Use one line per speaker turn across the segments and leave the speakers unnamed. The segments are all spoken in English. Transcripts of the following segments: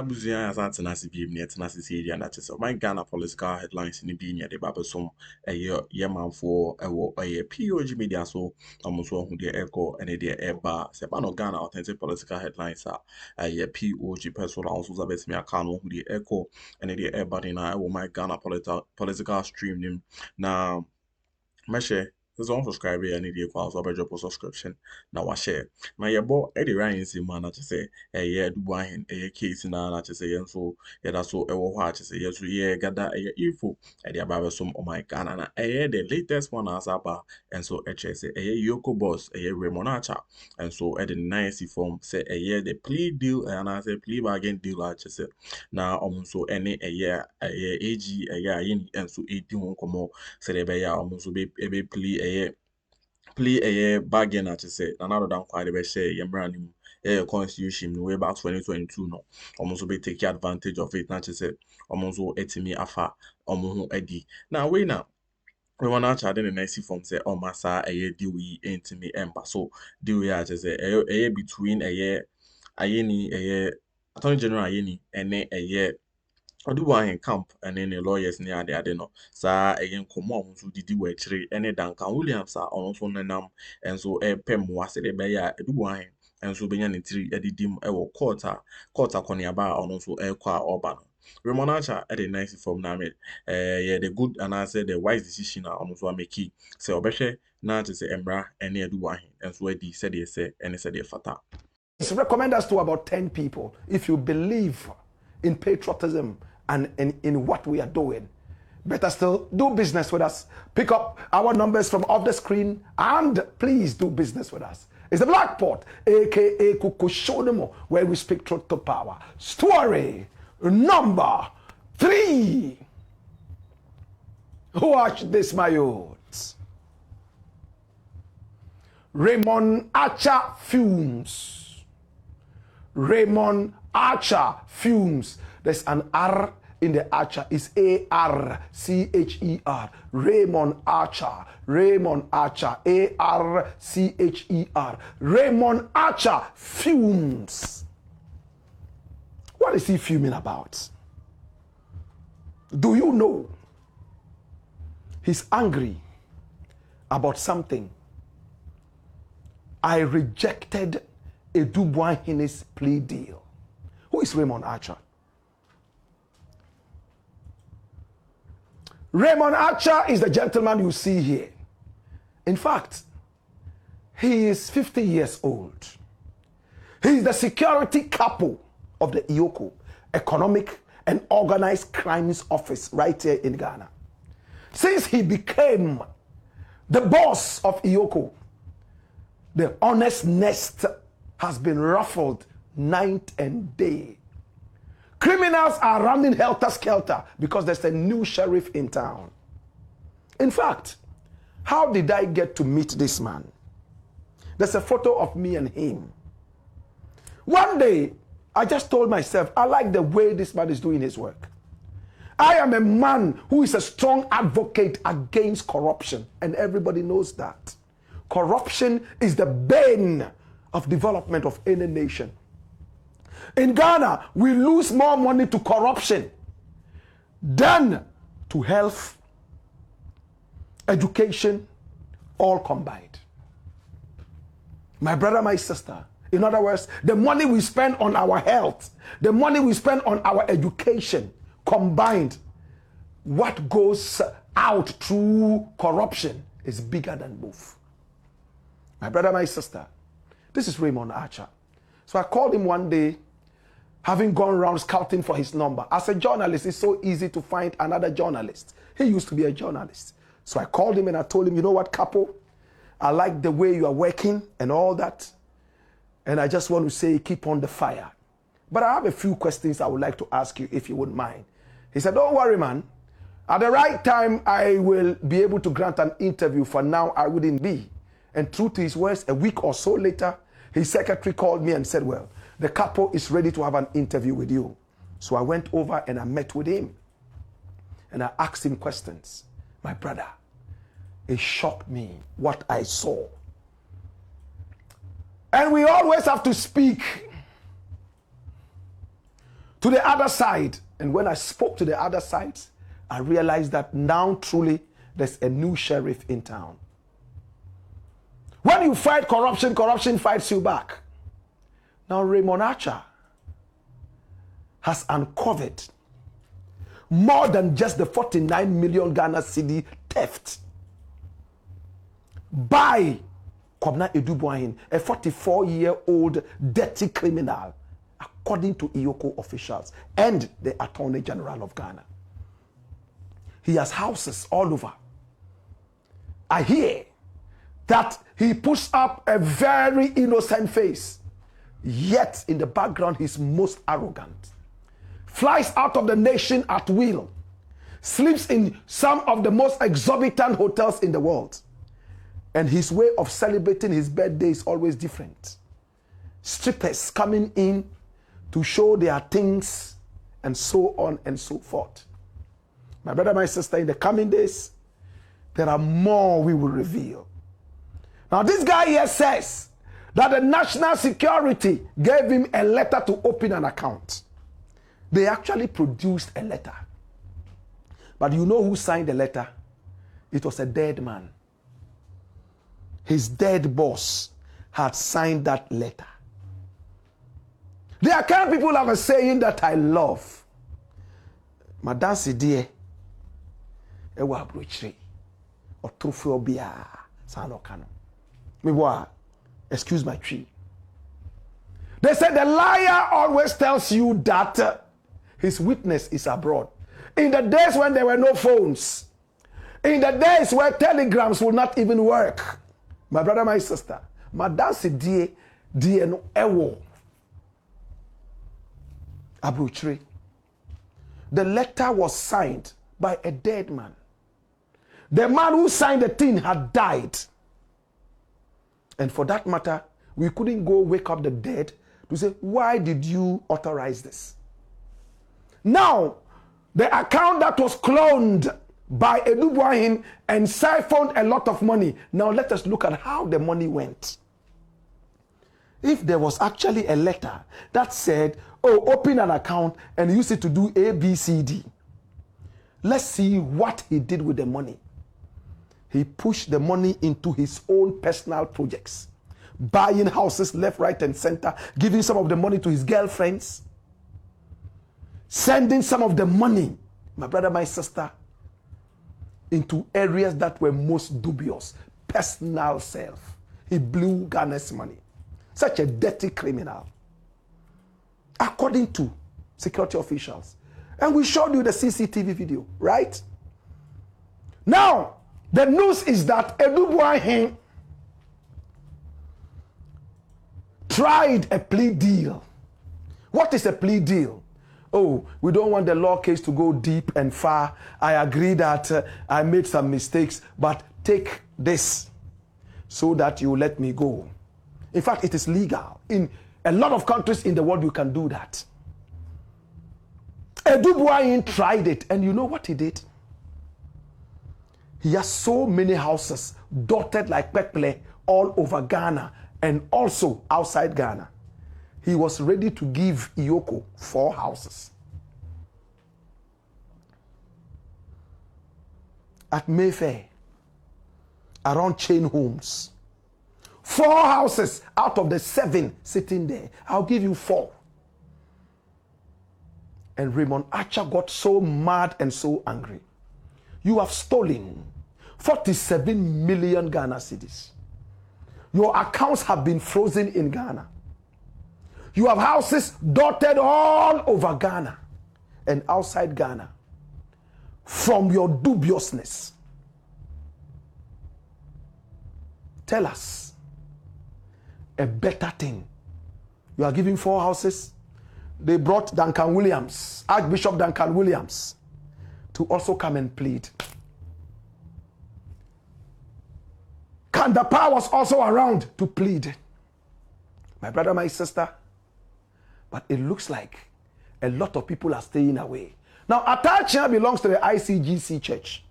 Abusua as at na CB net na CC and that is my Ghana political headlines in the the babesum a year man for a POG Media so almost one who the echo and the eba sepano Ghana authentic political headlines are a POG personal also zabet me account who the echo and the eba in I will my Ghana political stream name now measure this one subscribe here need the call so better subscription now I share my yebo Eddie Ryan si man na say Eduin case na say so that's so what say yes so gather info about some oh my God and the latest one as about and so say Yoko boss Raymond Archer and so the nice form say the plea deal and I say plea bargain deal say now so any AG Ayíní and so 81 komo say the be almost be plea bargain at say another than quite a say yamranim constitution way back 2022 no almost be take advantage of it not to say almost etimi afa almost edi now we now we want to chat in the next form say oh massa deal we intimi emba so deal we just say between Ayíní Attorney General Ayíní and Eduin camp and then the lawyers near the Addo. Sa again come on to the wetry any Duncan Williams are also nam and so pem was the beya Eduin and so beyan in 3 edidim quarter coniaba on also qua urban. Raymond Archer at the nice form name the good and I said the wise decision on also make key. Say obeshe na to say Embra and Eduin and so the said they say and said they fata.
Recommend us to about 10 people if you believe in patriotism and in what we are doing. Better still, do business with us. Pick up our numbers from off the screen and please do business with us. It's the Blackport, a.Kyeaa Kukushodemo, where we speak truth to power. Story number 3. Watch this, my youths. Raymond Archer fumes. Raymond Archer fumes. There's an R in the Archer. It's A-R-C-H-E-R. Raymond Archer. Raymond Archer. A-R-C-H-E-R. Raymond Archer fumes. What is he fuming about? Do you know? He's angry about something. I rejected Eduin's plea deal. Who is Raymond Archer? Raymond Archer is the gentleman you see here. In fact, he is 50 years old. He is the security capo of the Iyoko Economic and Organized Crimes Office right here in Ghana. Since he became the boss of Iyoko, the honest nest has been ruffled night and day. Criminals are running helter-skelter because there's a new sheriff in town. In fact, how did I get to meet this man? There's a photo of me and him. One day, I just told myself, I like the way this man is doing his work. I am a man who is a strong advocate against corruption, and everybody knows that. Corruption is the bane of development of any nation. In Ghana, we lose more money to corruption than to health, education, all combined. My brother, my sister, in other words, the money we spend on our health, the money we spend on our education, combined, what goes out through corruption is bigger than both. My brother, my sister, this is Raymond Archer. So I called him one day, having gone around scouting for his number. As a journalist, it's so easy to find another journalist. He used to be a journalist. So I called him and I told him, you know what, Capo? I like the way you are working and all that. And I just want to say, keep on the fire. But I have a few questions I would like to ask you, if you wouldn't mind. He said, don't worry, man. At the right time, I will be able to grant an interview. For now, I wouldn't be. And true to his words, a week or so later, his secretary called me and said, well, the couple is ready to have an interview with you. So I went over and I met with him. And I asked him questions. My brother, it shocked me what I saw. And we always have to speak to the other side. And when I spoke to the other sides, I realized that now truly there's a new sheriff in town. When you fight corruption, corruption fights you back. Now Raymond Archer has uncovered more than just the 49 million Ghana cedi theft by A.Kyeaa&Boahen, a 44-year-old dirty criminal, according to Iyoko officials and the Attorney General of Ghana. He has houses all over. I hear that he puts up a very innocent face, yet in the background he's most arrogant. Flies out of the nation at will, sleeps in some of the most exorbitant hotels in the world, and his way of celebrating his birthday is always different. Strippers coming in to show their things, and so on and so forth. My brother, my sister, in the coming days, there are more we will reveal. Now, this guy here says that the national security gave him a letter to open an account. They actually produced a letter. But you know who signed the letter? It was a dead man. His dead boss had signed that letter. There are kind of people have a saying that I love. Madam Sidie, ewa abrochiri, otrofo obia, sano kano. Me excuse my tree. They said the liar always tells you that his witness is abroad. In the days when there were no phones, in the days where telegrams would not even work, my brother, my sister, Madam Sidie, no ewo. Abrochiri. The letter was signed by a dead man. The man who signed the thing had died. And for that matter, we couldn't go wake up the dead to say, why did you authorize this? Now, the account that was cloned by A.Kyeaa&Boahen and siphoned a lot of money. Now let us look at how the money went. If there was actually a letter that said, oh, open an account and use it to do A, B, C, D. Let's see what he did with the money. He pushed the money into his own personal projects, buying houses left, right, and center, giving some of the money to his girlfriends, sending some of the money, my brother, my sister, into areas that were most dubious, personal self. He blew Ghana's money. Such a dirty criminal, according to security officials. And we showed you the CCTV video, right? Now, the news is that A.Kyeaa&Boahen tried a plea deal. What is a plea deal? Oh, we don't want the law case to go deep and far. I agree that I made some mistakes, but take this so that you let me go. In fact, it is legal. In a lot of countries in the world, you can do that. A.Kyeaa&Boahen tried it, and you know what he did? He has so many houses dotted like Plea all over Ghana and also outside Ghana. He was ready to give Iyoko 4 houses. At Mayfair, around Chain Homes. 4 houses out of the 7 sitting there. I'll give you 4. And Raymond Archer got so mad and so angry. You have stolen 47 million Ghana cedis. Your accounts have been frozen in Ghana. You have houses dotted all over Ghana and outside Ghana from your dubiousness. Tell us a better thing. You are giving 4 houses. They brought Duncan Williams, Archbishop Duncan Williams, to also come and plead. Kandapa was also around to plead. My brother, my sister. But it looks like a lot of people are staying away. Now, A.Kyeaa belongs to the ICGC church.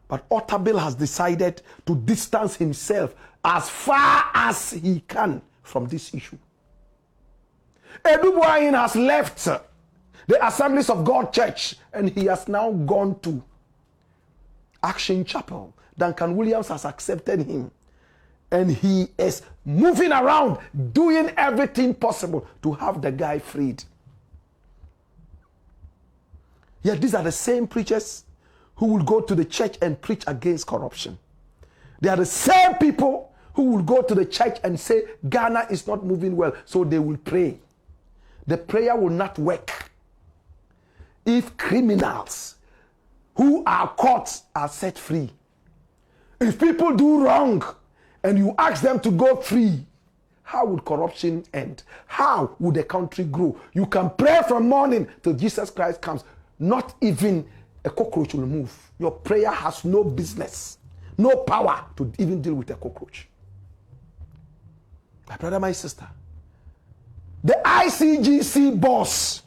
But Otabil has decided to distance himself as far as he can from this issue. A.Kyeaa&Boahen has left the Assemblies of God Church, and he has now gone to Action Chapel. Duncan Williams has accepted him, and he is moving around, doing everything possible to have the guy freed. Yet these are the same preachers who will go to the church and preach against corruption. They are the same people who will go to the church and say, Ghana is not moving well, so they will pray. The prayer will not work if criminals who are caught are set free. If people do wrong and you ask them to go free, how would corruption end? How would the country grow? You can pray from morning till Jesus Christ comes. Not even a cockroach will move. Your prayer has no business, no power to even deal with a cockroach. My brother, my sister, the ICGC boss,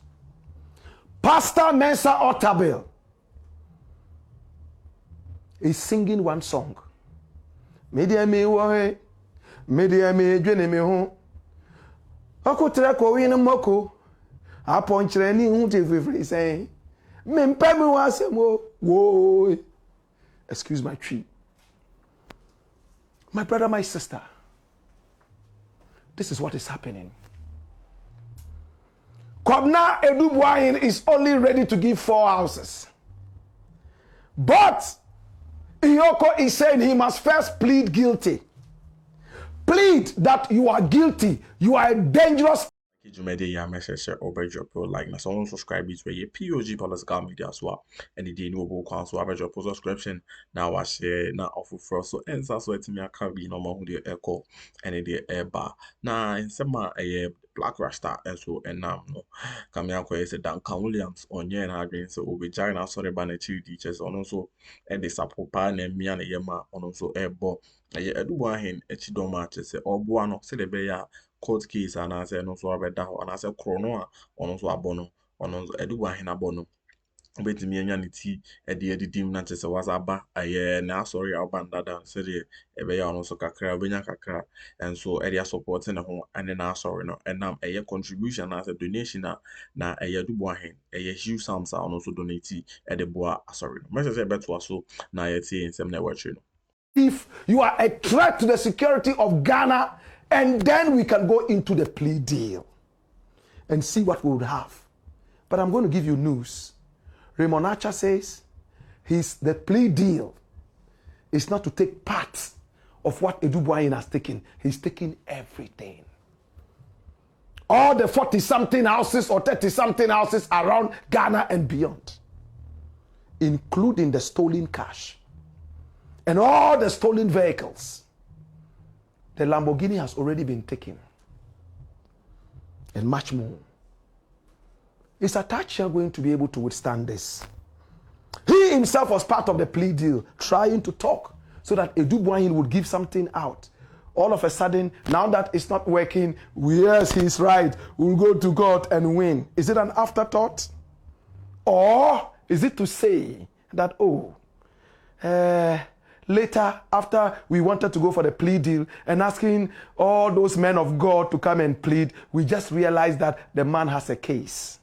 Pastor Mensa Otabil, is singing one song. Media me wohe, media me dwene me ho. Okotra ko wi no moko. Aponchire ni hu te free say. Me mpa me wasemo. Wo. Excuse my tree. My brother, my sister, this is what is happening. A.Kyeaa&Boahen is only ready to give 4 houses. But Iyoko is saying he must first plead guilty. Plead that you are guilty. You are a dangerous.
Media message over drop like na someone subscribe to your POG Media as well. And the new book so I drop subscription now I share now offer so answer so it me can be normal who the echo and the airbar. Now in some a Black Rasta and so and now no come here ko say Duncan Williams on here and again so we join us sorry ban two teachers on also and the support pa na me and yema on also airbo A.Kyeaa&Boahen echidoma say obo no say the be ya court case and I say no so abeda ho and I say krono on so abono on A.Kyeaa&Boahen abono betimi anya ne ti de dim na chese was aba aye na sorry abanda dan say the ebe ya on so kakra obenya kakra and so area supporting ho and na sorry no and nam eye contribution as a donation na A.Kyeaa&Boahen eye huge sums on so donate e de boa sorry no me say beto so na ye tie nsem na watch no.
If you are a threat to the security of Ghana, and then we can go into the plea deal and see what we would have. But I'm going to give you news. Raymond Archer says the plea deal is not to take part of what A.Kyeaa&Boahen has taken. He's taking everything. All the 40-something houses or 30-something houses around Ghana and beyond, including the stolen cash and all the stolen vehicles. The Lamborghini has already been taken. And much more. Is Atacha going to be able to withstand this? He himself was part of the plea deal, trying to talk so that A.Kyeaa&Boahen would give something out. All of a sudden, now that it's not working, yes, he's right, we'll go to court and win. Is it an afterthought? Or is it to say that, later, after we wanted to go for the plea deal and asking all those men of God to come and plead, we just realized that the man has a case.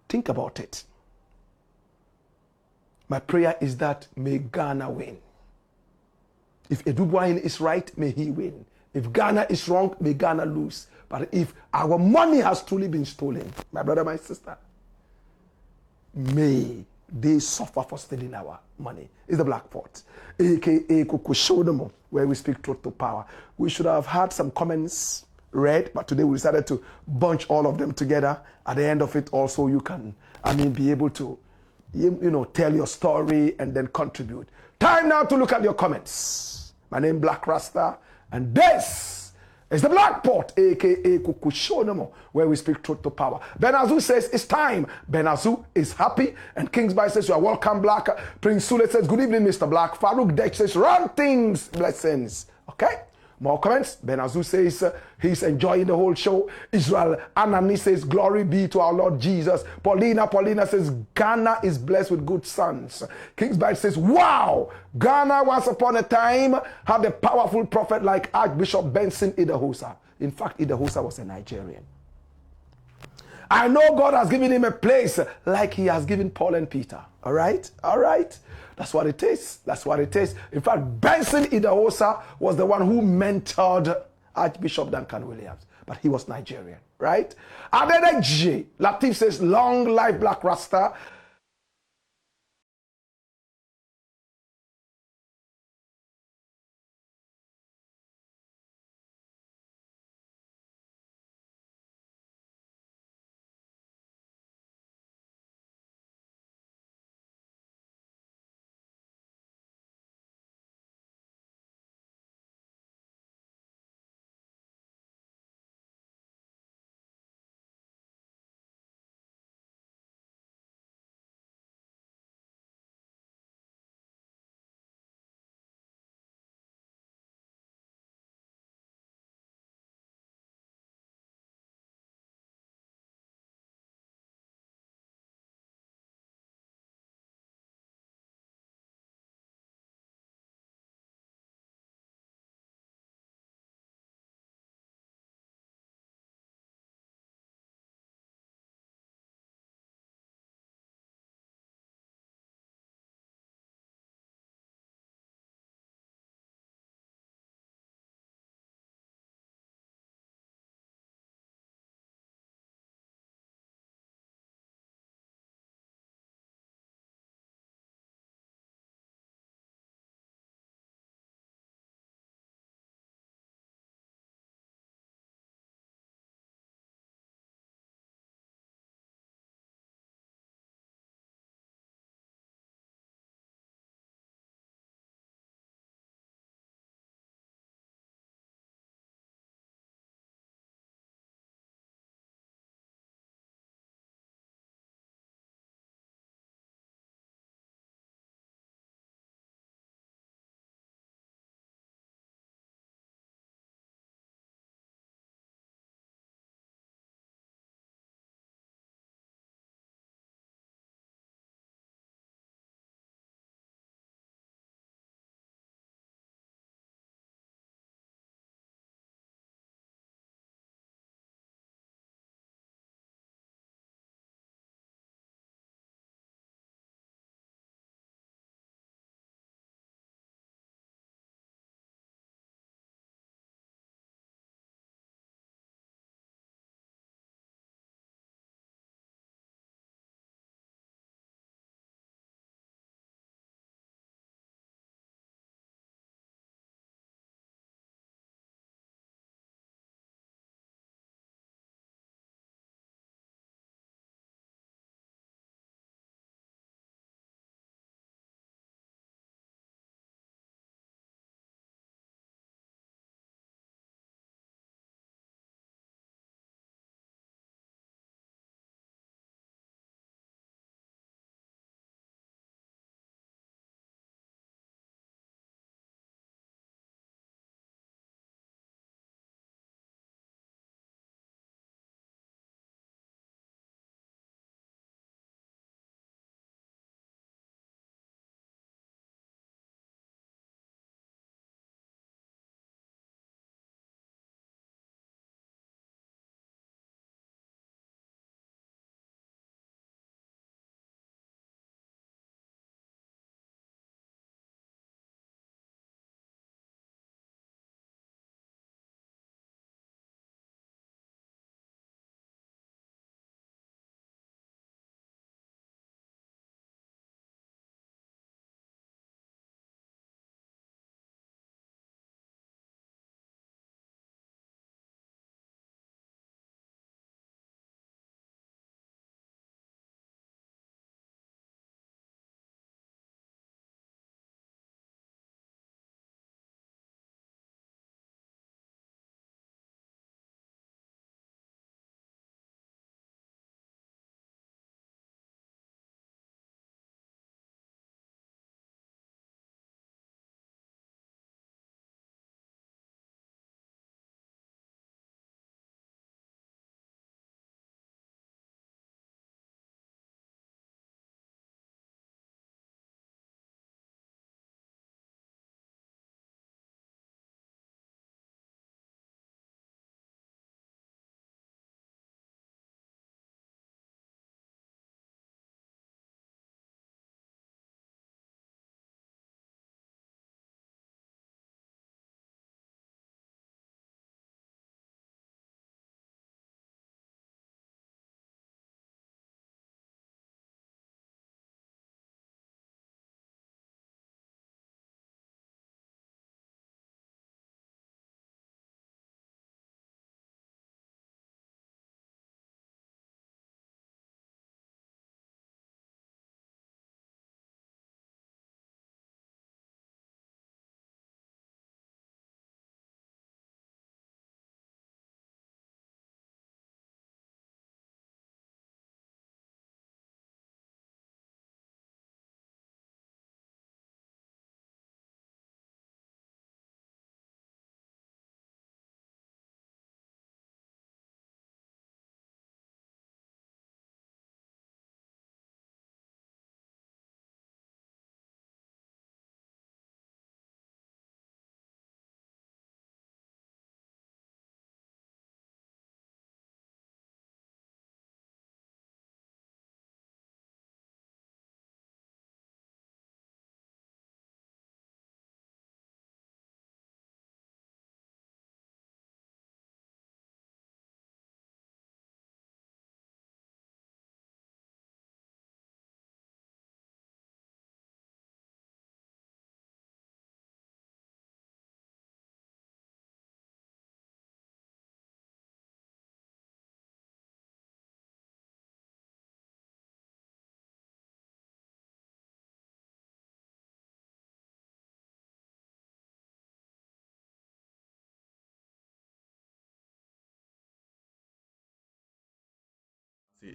Think about it. My prayer is that may Ghana win. If A.Kyeaa&Boahen is right, may he win. If Ghana is wrong, may Ghana lose. But if our money has truly been stolen, my brother, my sister, may they suffer for stealing our money. It's the Black Pot, a.k.a. Kukushodomo, where we speak truth to power. We should have had some comments read, but today we decided to bunch all of them together. At the end of it also, you can, be able to, tell your story and then contribute. Time now to look at your comments. My name is Black Rasta, and this is the Black Pot, a.k.a. Kukushonomo, where we speak truth to power. Benazu says it's time. Benazu is happy. And Kingsby says you are welcome, Black. Prince Sule says good evening, Mr. Black. Farouk Dech says run things, blessings. Okay? More comments. Benazu says he's enjoying the whole show. Israel Anani says glory be to our Lord Jesus. Paulina says Ghana is blessed with good sons. Kingsby says wow, Ghana once upon a time had a powerful prophet like Archbishop Benson Idahosa. In fact, Idahosa was a Nigerian. I know God has given him a place like he has given Paul and Peter. All right? All right? That's what it is. That's what it is. In fact, Benson Idahosa was the one who mentored Archbishop Duncan Williams, but he was Nigerian, right? Addo Latif says, long life Black Rasta.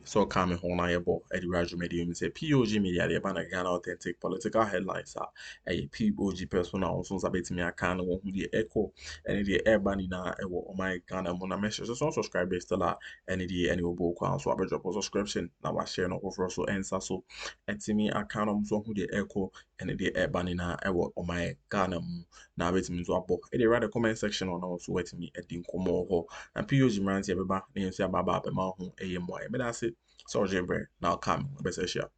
So coming home na yebo Eduin medium say POG Media the ban Ghana authentic political headlines are a POG persona also sabeti me aka na wo hu the echo and the airban na ewo o my Ghana mo na message so subscribers still are any the any obo kwa so abedrop subscription na wa share no over so answer so etimi aka no so hu the echo and the airban na ewo o my Ghana mo na betimi so abo e dey write the comment section on also wetimi edi nkomo ho and POG man say beba na yen say ababa be ma ho eye mo e be that say so Jembre now come, let's share.